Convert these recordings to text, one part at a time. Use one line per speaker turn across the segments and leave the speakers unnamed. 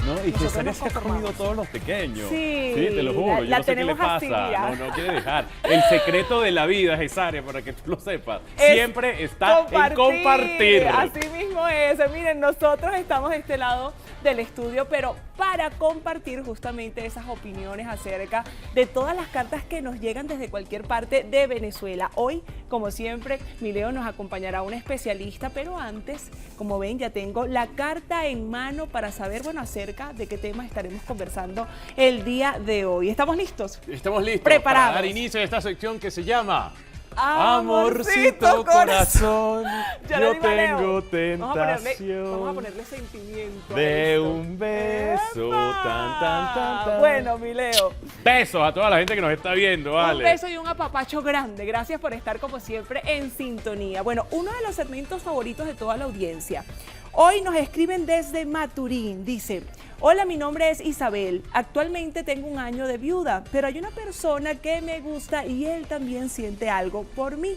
No, y que
Nosotros
Cesaria
nos
se ha comido
conformamos.
todos los pequeños.
Sí,
Te lo juro. Yo
la
no sé qué le
tenemos así
pasa.
ya.
No quiere dejar. El secreto de la vida, Cesaria, para que tú lo sepas,
Es
siempre está en compartir.
Así mismo es. Miren, nosotros estamos de este lado del estudio, pero para compartir justamente esas opiniones acerca de todas las cartas que nos llegan desde cualquier parte de Venezuela. Hoy, como siempre, Mileo nos acompañará un especialista, pero antes, como ven, ya tengo la carta en mano para saber, bueno, acerca de qué tema estaremos conversando el día de hoy. ¿Estamos listos?
Estamos listos
Preparados.
para dar inicio a esta sección que se llama
Amorcito
corazón,
Ya
yo
le digo a Leo.
tengo
Vamos a
tentación
ponerle sentimiento. a
de
esto.
un beso.
¡Epa!
Tan.
Bueno, mi Leo,
Besos a toda la gente que nos está viendo, vale.
un beso y un apapacho grande. Gracias por estar como siempre en sintonía. Bueno, uno de los segmentos favoritos de toda la audiencia. Hoy nos escriben desde Maturín. Dice: hola, mi nombre es Isabel. Actualmente tengo 1 año de viuda, pero hay una persona que me gusta y él también siente algo por mí.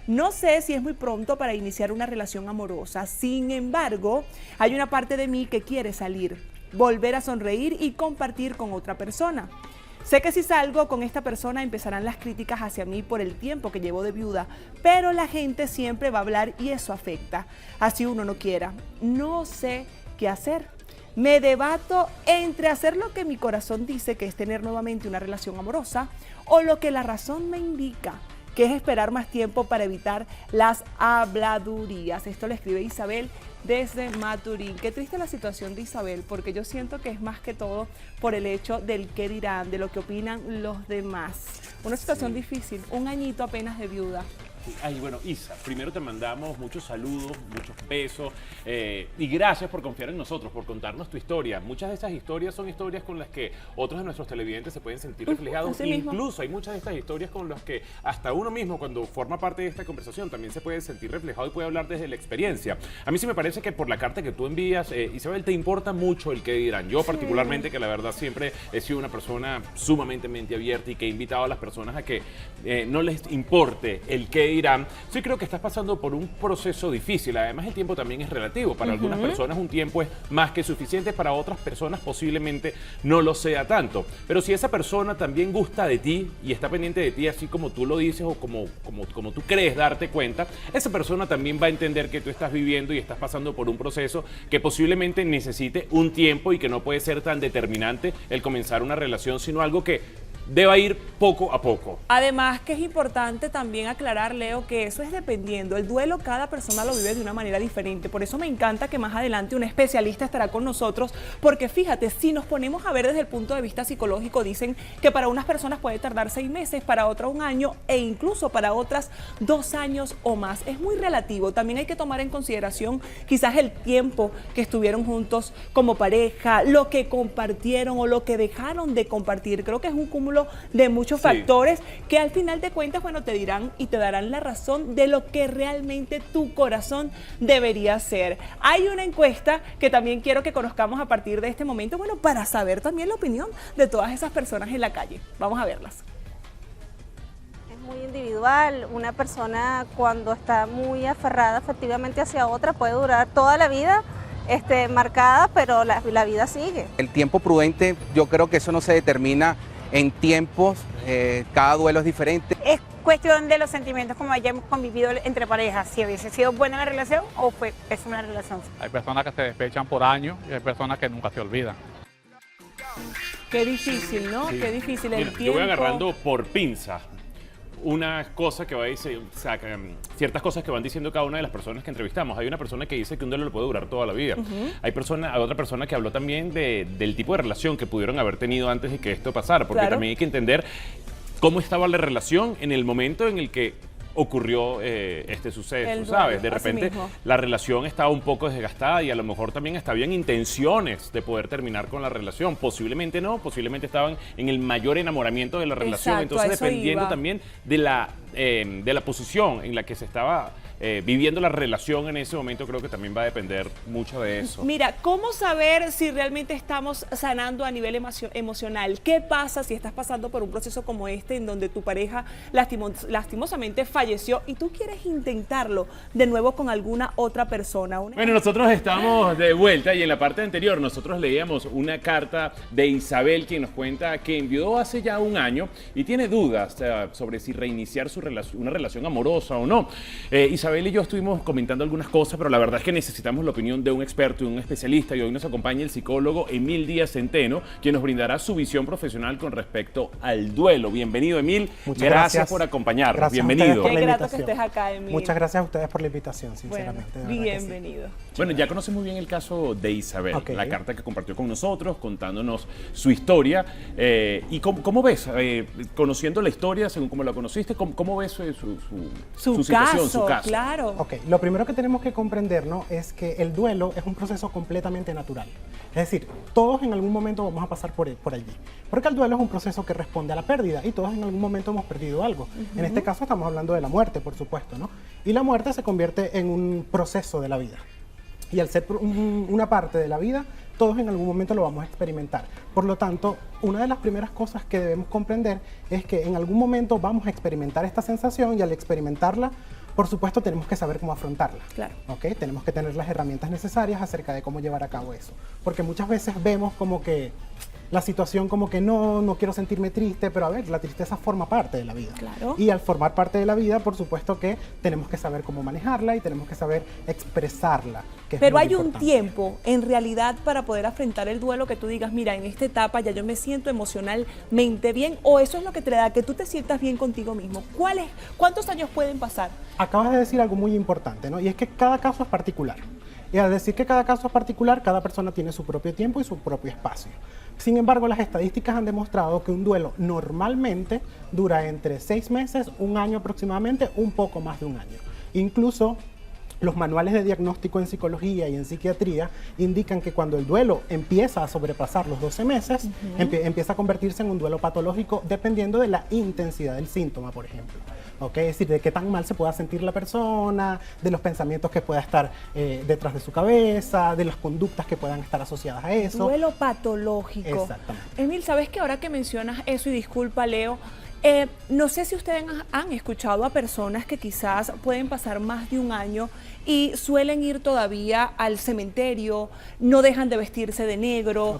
No sé si es muy pronto para iniciar una relación amorosa. Sin embargo, hay una parte de mí que quiere salir, volver a sonreír y compartir con otra persona. Sé que si salgo con esta persona empezarán las críticas hacia mí por el tiempo que llevo de viuda, pero la gente siempre va a hablar y eso afecta, así uno no quiera. No sé qué hacer. Me debato entre hacer lo que mi corazón dice, que es tener nuevamente una relación amorosa, o lo que la razón me indica, que es esperar más tiempo para evitar las habladurías. Esto lo escribe Isabel desde Maturín. Qué triste la situación de Isabel, porque yo siento que es más que todo por el hecho del qué dirán, de lo que opinan los demás. Una situación difícil, 1 añito apenas de viuda.
Ay, bueno, Isa, primero te mandamos muchos saludos, muchos besos y gracias por confiar en nosotros, por contarnos tu historia. Muchas de estas historias son historias con las que otros de nuestros televidentes se pueden sentir reflejados.
Así mismo.
Incluso hay muchas de estas historias con las que hasta uno mismo, cuando forma parte de esta conversación, también se puede sentir reflejado y puede hablar desde la experiencia. A mí sí me parece que por la carta que tú envías, Isabel, te importa mucho el qué dirán. Yo particularmente, que la verdad siempre he sido una persona sumamente mente abierta y que he invitado a las personas a que no les importe el qué dirán. Sí creo que estás pasando por un proceso difícil. Además, el tiempo también es relativo. Para algunas personas un tiempo es más que suficiente, para otras personas posiblemente no lo sea tanto. Pero si esa persona también gusta de ti y está pendiente de ti, así como tú lo dices o como tú crees darte cuenta, esa persona también va a entender que tú estás viviendo y estás pasando por un proceso que posiblemente necesite un tiempo y que no puede ser tan determinante el comenzar una relación, sino algo que deba ir poco a poco.
Además que es importante también aclarar, Leo, que eso es dependiendo. El duelo cada persona lo vive de una manera diferente. Por eso me encanta que más adelante un especialista estará con nosotros, porque fíjate, si nos ponemos a ver desde el punto de vista psicológico, dicen que para unas personas puede tardar 6 meses, para otras 1 año e incluso para otras 2 años o más. Es muy relativo. También hay que tomar en consideración quizás el tiempo que estuvieron juntos como pareja, lo que compartieron o lo que dejaron de compartir. Creo que es un cúmulo de muchos factores que al final de cuentas, bueno, te dirán y te darán la razón de lo que realmente tu corazón debería ser. Hay una encuesta que también quiero que conozcamos a partir de este momento, bueno, para saber también la opinión de todas esas personas en la calle. Vamos a verlas.
Es muy individual. Una persona cuando está muy aferrada afectivamente hacia otra puede durar toda la vida marcada, pero la vida sigue.
El tiempo prudente, yo creo que eso no se determina en tiempos, cada duelo es diferente.
Es cuestión de los sentimientos como hayamos convivido entre parejas, si hubiese sido buena la relación o fue pésima la relación.
Hay personas que se despechan por años y hay personas que nunca se olvidan.
Qué difícil, ¿no?
Sí.
Qué difícil el
Mira,
tiempo.
yo voy agarrando por pinza una cosa que va a decir, ciertas cosas que van diciendo cada una de las personas que entrevistamos. Hay una persona que dice que un duelo le puede durar toda la vida. Hay otra persona que habló también del tipo de relación que pudieron haber tenido antes de que esto pasara, porque también hay que entender cómo estaba la relación en el momento en el que ocurrió este suceso, ¿sabes? De repente la relación estaba un poco desgastada y a lo mejor también hasta habían intenciones de poder terminar con la relación. Posiblemente no, posiblemente estaban en el mayor enamoramiento de la relación.
Exacto,
entonces dependiendo también de la posición en la que se estaba viviendo la relación en ese momento, creo que también va a depender mucho de eso.
Mira, ¿cómo saber si realmente estamos sanando a nivel emocional? ¿Qué pasa si estás pasando por un proceso como este en donde tu pareja lastimosamente falleció y tú quieres intentarlo de nuevo con alguna otra persona?
Bueno, nosotros estamos de vuelta y en la parte anterior nosotros leíamos una carta de Isabel, quien nos cuenta que enviudó hace ya un año y tiene dudas sobre si reiniciar una relación amorosa o no. Isabel y yo estuvimos comentando algunas cosas, pero la verdad es que necesitamos la opinión de un experto y un especialista, y hoy nos acompaña el psicólogo Emil Díaz Centeno, quien nos brindará su visión profesional con respecto al duelo. Bienvenido, Emil.
Muchas
gracias por acompañarnos.
Gracias
bienvenido.
Qué grato que estés acá, Emil.
Muchas gracias a ustedes por la invitación, sinceramente.
Bueno, bienvenido.
Bueno, ya conoces muy bien el caso de Isabel,
Okay.
la carta que compartió con nosotros, contándonos su historia. ¿Y cómo ves, conociendo la historia, según cómo la conociste, cómo ves su situación, su caso?
Claro.
Ok, lo primero que tenemos que comprender, ¿no?, es que el duelo es un proceso completamente natural. Es decir, todos en algún momento vamos a pasar por allí. Porque el duelo es un proceso que responde a la pérdida y todos en algún momento hemos perdido algo. En este caso estamos hablando de la muerte, por supuesto, ¿no? Y la muerte se convierte en un proceso de la vida. Y al ser una parte de la vida, todos en algún momento lo vamos a experimentar. Por lo tanto, una de las primeras cosas que debemos comprender es que en algún momento vamos a experimentar esta sensación y al experimentarla, por supuesto, tenemos que saber cómo afrontarla.
Claro.
¿Ok? Tenemos que tener las herramientas necesarias acerca de cómo llevar a cabo eso. Porque muchas veces vemos como que la situación como que no quiero sentirme triste, pero a ver, la tristeza forma parte de la vida.
Claro.
Y al formar parte de la vida, por supuesto que tenemos que saber cómo manejarla y tenemos que saber expresarla. Que es
Pero
muy
hay un
importante.
tiempo, en realidad, para poder afrontar el duelo que tú digas, mira, en esta etapa ya yo me siento emocionalmente bien, o eso es lo que te da, que tú te sientas bien contigo mismo. ¿Cuántos años pueden pasar?
Acabas de decir algo muy importante, ¿no? Y es que cada caso es particular. Y al decir que cada caso es particular, cada persona tiene su propio tiempo y su propio espacio. Sin embargo, las estadísticas han demostrado que un duelo normalmente dura entre 6 meses, un año aproximadamente, un poco más de un año. Incluso los manuales de diagnóstico en psicología y en psiquiatría indican que cuando el duelo empieza a sobrepasar los 12 meses, empieza a convertirse en un duelo patológico dependiendo de la intensidad del síntoma, por ejemplo. ¿Okay? Es decir, de qué tan mal se pueda sentir la persona, de los pensamientos que pueda estar detrás de su cabeza, de las conductas que puedan estar asociadas a eso.
Duelo patológico.
Exactamente.
Emil, ¿sabes que ahora que mencionas eso, y disculpa, Leo, no sé si ustedes han escuchado a personas que quizás pueden pasar más de un año y suelen ir todavía al cementerio, no dejan de vestirse de negro,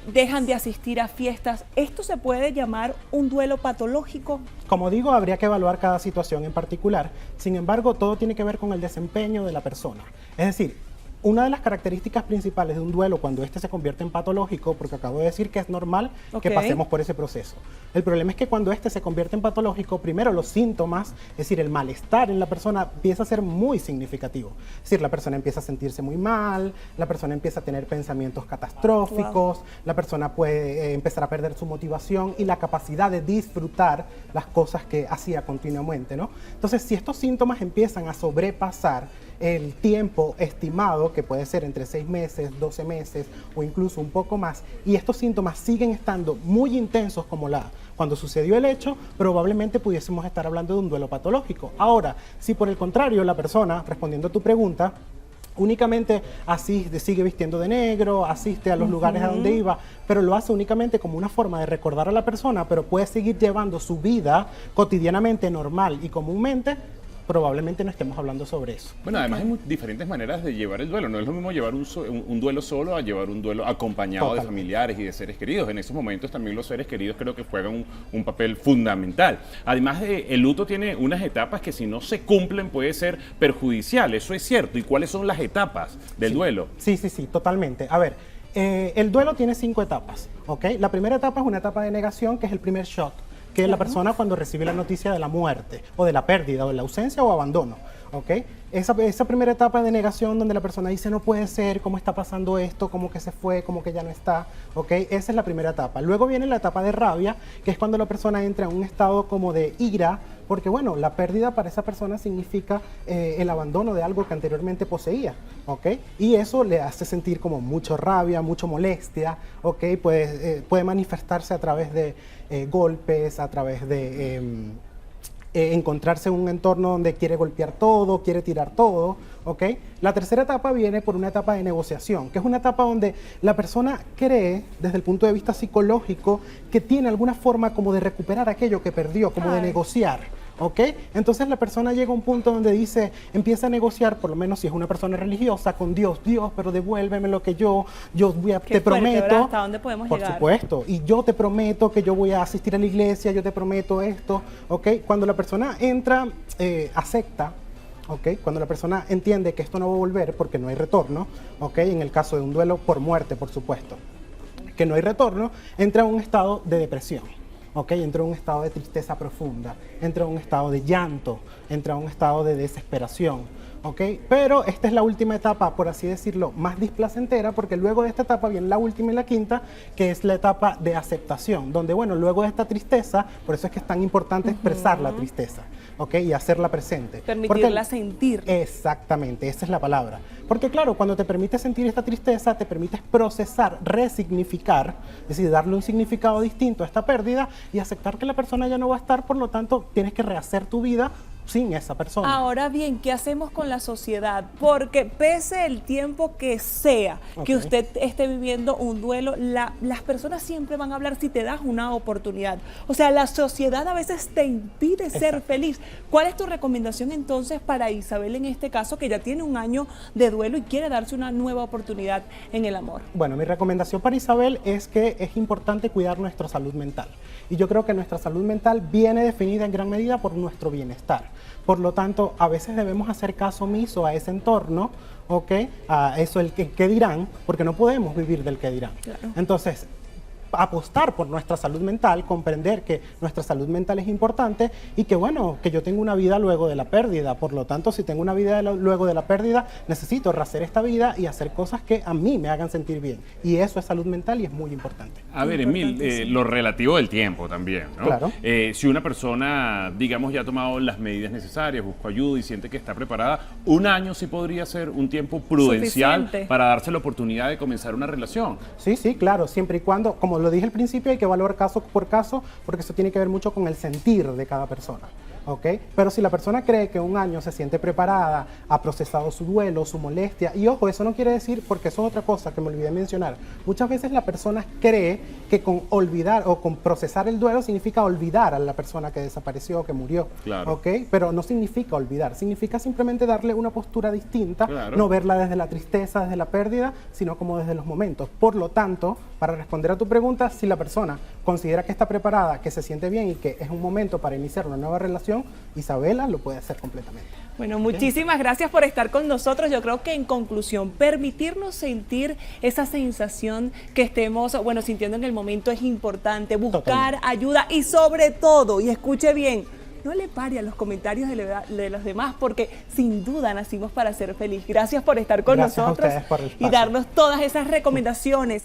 dejan de asistir a fiestas? ¿Esto se puede llamar un duelo patológico?
Como digo, habría que evaluar cada situación en particular. Sin embargo, todo tiene que ver con el desempeño de la persona. Es decir, una de las características principales de un duelo cuando este se convierte en patológico, porque acabo de decir que es normal que pasemos por ese proceso. El problema es que cuando este se convierte en patológico, primero los síntomas, es decir, el malestar en la persona empieza a ser muy significativo. Es decir, la persona empieza a sentirse muy mal, la persona empieza a tener pensamientos catastróficos, la persona puede empezar a perder su motivación y la capacidad de disfrutar las cosas que hacía continuamente, ¿no? Entonces, si estos síntomas empiezan a sobrepasar el tiempo estimado, que puede ser entre 6 meses, 12 meses o incluso un poco más, y estos síntomas siguen estando muy intensos como cuando sucedió el hecho, probablemente pudiésemos estar hablando de un duelo patológico. Ahora, si por el contrario la persona, respondiendo a tu pregunta, únicamente asiste, sigue vistiendo de negro, asiste a los lugares a donde iba, pero lo hace únicamente como una forma de recordar a la persona, pero puede seguir llevando su vida cotidianamente normal y comúnmente, probablemente no estemos hablando sobre eso.
Bueno, además hay diferentes maneras de llevar el duelo. No es lo mismo llevar un duelo solo a llevar un duelo acompañado de familiares y de seres queridos. En esos momentos también los seres queridos creo que juegan un papel fundamental. Además, el luto tiene unas etapas que si no se cumplen puede ser perjudicial. Eso es cierto. ¿Y cuáles son las etapas del duelo?
Sí, totalmente. A ver, el duelo tiene 5 etapas, ¿ok? La primera etapa es una etapa de negación, que es el primer shock, que es la persona cuando recibe la noticia de la muerte, o de la pérdida, o de la ausencia o abandono, ¿ok? Esa primera etapa de negación donde la persona dice no puede ser, cómo está pasando esto, como que se fue, como que ya no está, ¿ok? Esa es la primera etapa. Luego viene la etapa de rabia, que es cuando la persona entra en un estado como de ira, porque bueno, la pérdida para esa persona significa el abandono de algo que anteriormente poseía, ¿ok? Y eso le hace sentir como mucho rabia, mucho molestia, ¿ok? Puede manifestarse a través de golpes, a través de encontrarse en un entorno donde quiere golpear todo, quiere tirar todo, ¿ok? La tercera etapa viene por una etapa de negociación, que es una etapa donde la persona cree, desde el punto de vista psicológico, que tiene alguna forma como de recuperar aquello que perdió, como de negociar. ¿Ok? Entonces la persona llega a un punto donde dice, empieza a negociar, por lo menos si es una persona religiosa, con Dios, Dios, pero devuélveme lo que yo te prometo.
¿Verdad? ¿Hasta dónde podemos
por
llegar?
supuesto, y yo te prometo que yo voy a asistir a la iglesia, yo te prometo esto, ¿ok? Cuando la persona entra, acepta, ¿ok? Cuando la persona entiende que esto no va a volver porque no hay retorno, ¿ok? En el caso de un duelo por muerte, por supuesto, que no hay retorno, entra a un estado de depresión. ¿Ok? Entra en un estado de tristeza profunda, entra en un estado de llanto, entra en un estado de desesperación, ¿ok? Pero esta es la última etapa, por así decirlo, más displacentera, porque luego de esta etapa viene la última y la quinta, que es la etapa de aceptación, donde, bueno, luego de esta tristeza, por eso es que es tan importante expresar la tristeza, ¿ok? Y hacerla presente.
Permitirla sentir.
Exactamente, esa es la palabra. Porque claro, cuando te permites sentir esta tristeza, te permites procesar, resignificar, es decir, darle un significado distinto a esta pérdida y aceptar que la persona ya no va a estar, por lo tanto, tienes que rehacer tu vida sin esa persona.
Ahora bien, ¿qué hacemos con la sociedad? Porque pese el tiempo que sea que usted esté viviendo un duelo, las personas siempre van a hablar si te das una oportunidad. O sea, la sociedad a veces te impide ser feliz. ¿Cuál es tu recomendación entonces para Isabel en este caso, que ya tiene un año de duelo y quiere darse una nueva oportunidad en el amor?
Bueno, mi recomendación para Isabel es que es importante cuidar nuestra salud mental. Y yo creo que nuestra salud mental viene definida en gran medida por nuestro bienestar. Por lo tanto, a veces debemos hacer caso omiso a ese entorno, ¿ok? A eso, el que dirán, porque no podemos vivir del que dirán.
Claro.
Entonces, apostar por nuestra salud mental, comprender que nuestra salud mental es importante y que, bueno, que yo tengo una vida luego de la pérdida. Por lo tanto, si tengo una vida luego de la pérdida, necesito rehacer esta vida y hacer cosas que a mí me hagan sentir bien. Y eso es salud mental y es muy importante.
A ver, Emil, lo relativo del tiempo también, ¿no?
Claro.
Si una persona, digamos, ya ha tomado las medidas necesarias, buscó ayuda y siente que está preparada, un año sí podría ser un tiempo prudencial
suficiente
para darse la oportunidad de comenzar una relación.
Sí, sí, claro, siempre y cuando, como lo dije al principio, hay que evaluar caso por caso, porque eso tiene que ver mucho con el sentir de cada persona. ¿Ok? Pero si la persona cree que un año se siente preparada, ha procesado su duelo, su molestia, y ojo, eso no quiere decir, porque eso es otra cosa que me olvidé mencionar, muchas veces la persona cree que con olvidar o con procesar el duelo significa olvidar a la persona que desapareció o que murió,
Claro.
¿ok? Pero no significa olvidar, significa simplemente darle una postura distinta,
Claro.
no verla desde la tristeza, desde la pérdida, sino como desde los momentos. Por lo tanto, para responder a tu pregunta, si la persona considera que está preparada, que se siente bien y que es un momento para iniciar una nueva relación, Isabela lo puede hacer completamente.
Bueno, muchísimas gracias por estar con nosotros. Yo creo que en conclusión, permitirnos sentir esa sensación que estemos, bueno, sintiendo en el momento es importante. Buscar
Totalmente.
ayuda y sobre todo, y escuche bien, no le pare a los comentarios de los demás, porque sin duda nacimos para ser feliz. Gracias por estar con
Gracias a
nosotros
ustedes por el
y
espacio.
darnos todas esas recomendaciones.